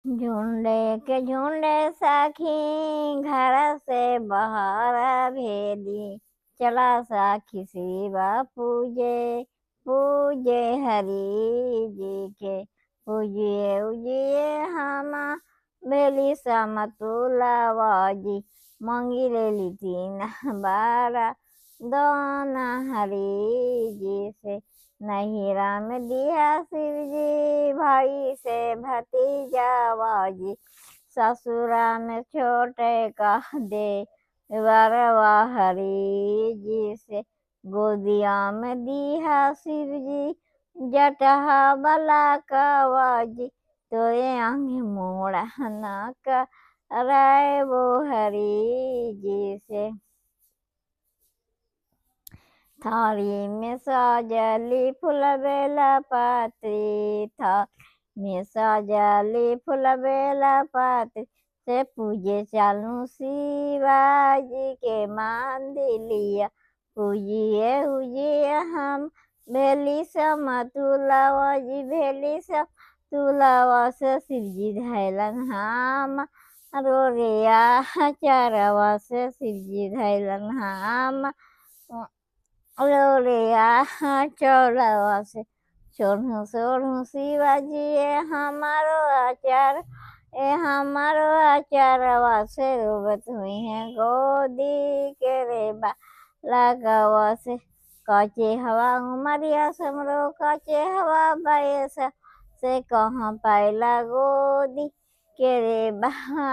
झुंडे के झुंडे साखी घर से बाहर भेदी, चला साखी शिवा पूजे, पूजे हरि जी के। पूजिए उजिए हम बेली समतुलावाजी, मांगी ले ली 3 बार दोन हरि जी से। नहीं राम दिया शिव जी, भाई से भतीजावाजी, ससुरा में छोटे का दे वरवा हरि जी से। गोदिया में दिया शिव जी, जटहा बला कवाजी, तोरे आंग मोड़ा न कराए वो हरि जी से। थाली में सजली फूल बेला पात्री, थाली में सजली फूल बेला पात्री, से पूजे चालू शिवाजी के मंदिलिया। पूजिए उजिए हम भेली समतुलावाजी, भेली समतुलावा से शिवजी धैलन हम रोरिया चरवा से शिवजी धैलन हम रोरिया चौरवा से। सोनू सोनू शिवाजी ए हमारो आचार, ए हमारो आचारवा से। रोबत हुई है गोदी के रेबा लगावा से। काचे हवा उमरिया समरो, काचे हवा बयसा से। कहाँ पायला गोदी के रेबा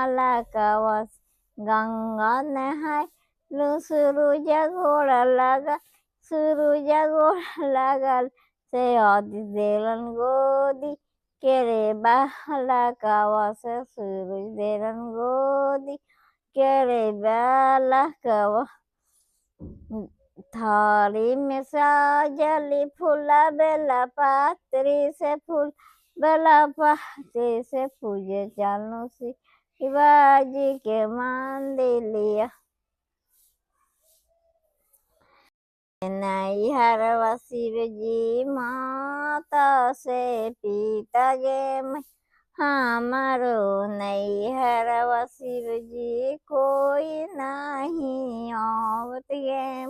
लगावा से। गंगा नहाय लू सूरज घोड़ा लगा, सूरज घोड़ा लगल से। आदि देलन गोदी के रेबा लगावा से, सूरज देलन गोदी के रेबा लगावा। थाली में सजली फूला बेला पात्री, से फूल बेला पात्री से। पूजे चालू शिवाजी के मंदिलिया। नैहरवा शिव जी माता से पिता गे, हमारो नैहरवा शिव जी कोई नहीं आवत गे।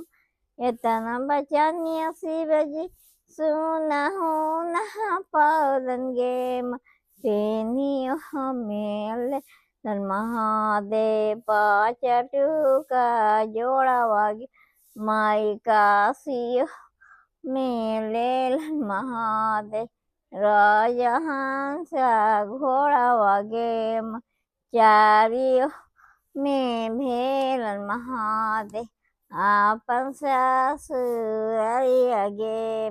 इतना बचनिया शिव जी सुनहु न पालन गे। पेनियो मेल महादेव 5 टूका जोड़ावा गे। माई काशियो मेले महादेव राजहंस घोड़ावा गे। चारियो में भेल महादेव आपन ससुरिया गे।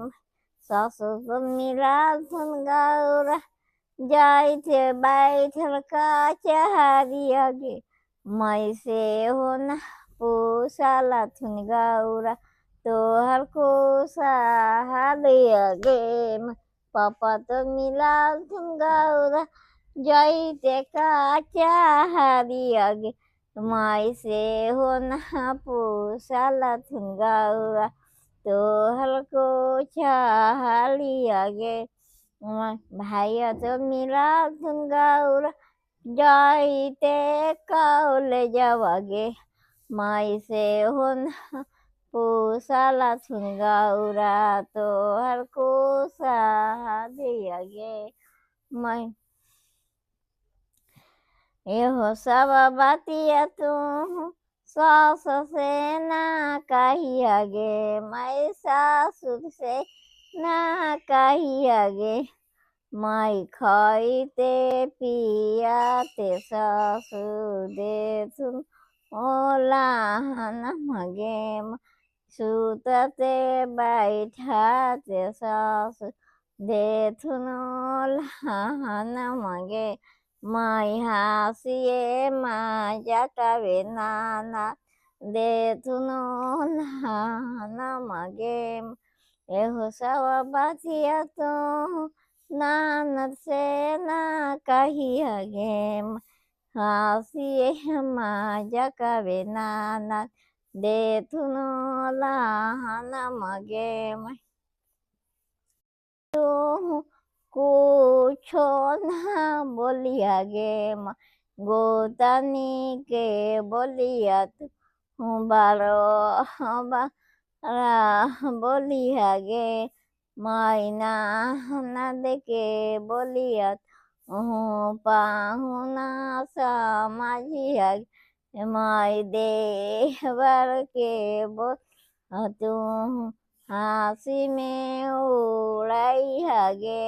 ससुर मिला धुन गौरा, जाई थे बैठल कचहरिया गे। मई से हो न पूछला थुन गौरा, तोहर को सहालिया गे। पापा तो मिला थुन गौरा, जाई थे कचहरिया गे। माई से हो न पूछला थुन गौरा, तोहर को सहालिया गे। भाइया तो मिला थुन गौरा, जाई ते कॉलेजवा गे। माई से हो न पूछला थुन गौरा, तोहर को सहालिया गे। मैं एहो सब बातिया तू सास से ना कहिया गे। मैं सासुर से ना कहिया गे। माई खाइते पियाते सासु दे तुम ओलाहन मगे। सुतते बैठाते सासु दे तुम ओलाहन मगे। माई हासिए माजा कवे नाना, दे तुम ओलाहन मगे। एहो सब बातिया तो नानद से ना कहिया गे। हासिए माजा कवे नाना, दे तुम ओलाहन मगे। तो कुछ সোনা বলিয়া গে মা গোতানিকে বলিয়া বারো বারা বলিয়া গে মাইনা না দেখে বলিয়া পাহুনা সামাজিয়া মাই দেবার কে তু হাসি মে উড়াইয়া গে